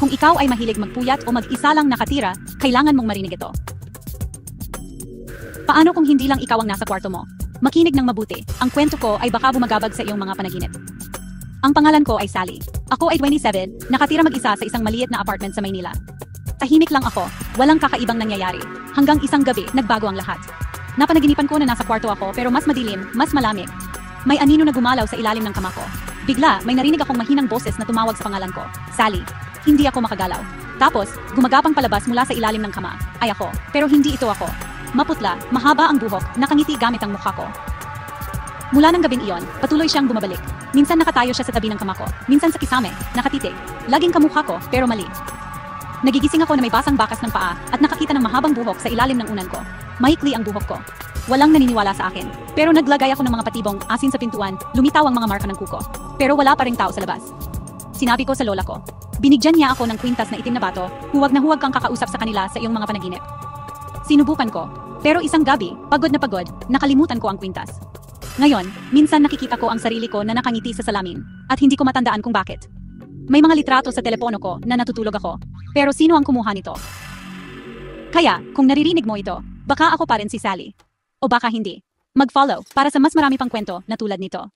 Kung ikaw ay mahilig magpuyat o mag-isa lang nakatira, kailangan mong marinig ito. Paano kung hindi lang ikaw ang nasa kwarto mo? Makinig ng mabuti. Ang kwento ko ay baka bumagabag sa iyong mga panaginip. Ang pangalan ko ay Sally. Ako ay 27, nakatira mag-isa sa isang maliit na apartment sa Maynila. Tahimik lang ako, walang kakaibang nangyayari. Hanggang isang gabi, nagbago ang lahat. Napanaginipan ko na nasa kwarto ako pero mas madilim, mas malamig. May anino na gumalaw sa ilalim ng kama ko. Bigla, may narinig akong mahinang boses na tumawag sa pangalan ko. Sally. Hindi ako makagalaw. Tapos, gumagapang palabas mula sa ilalim ng kama. Ay ako. Pero hindi ito ako. Maputla, mahaba ang buhok, nakangiti gamit ang mukha ko. Mula ng gabing iyon, patuloy siyang bumabalik. Minsan nakatayo siya sa tabi ng kama ko. Minsan sa kisame, nakatitig. Laging kamukha ko, pero mali. Nagigising ako na may basang bakas ng paa at nakakita ng mahabang buhok sa ilalim ng unan ko. Maikli ang buhok ko. Walang naniniwala sa akin. Pero naglagay ako ng mga patibong, asin sa pintuan, lumitaw ang mga marka ng kuko. Pero wala pa ring tao sa labas. Sinabi ko sa lola ko. Binigyan niya ako ng kwintas na itim na bato, huwag na huwag kang kakausap sa kanila sa iyong mga panaginip. Sinubukan ko. Pero isang gabi, pagod na pagod, nakalimutan ko ang kwintas. Ngayon, minsan nakikita ko ang sarili ko na nakangiti sa salamin, at hindi ko matandaan kung bakit. May mga litrato sa telepono ko na natutulog ako. Pero sino ang kumuha nito? Kaya, kung naririnig mo ito, baka ako pa rin si Sally. O baka hindi. Mag-follow para sa mas marami pang kwento na tulad nito.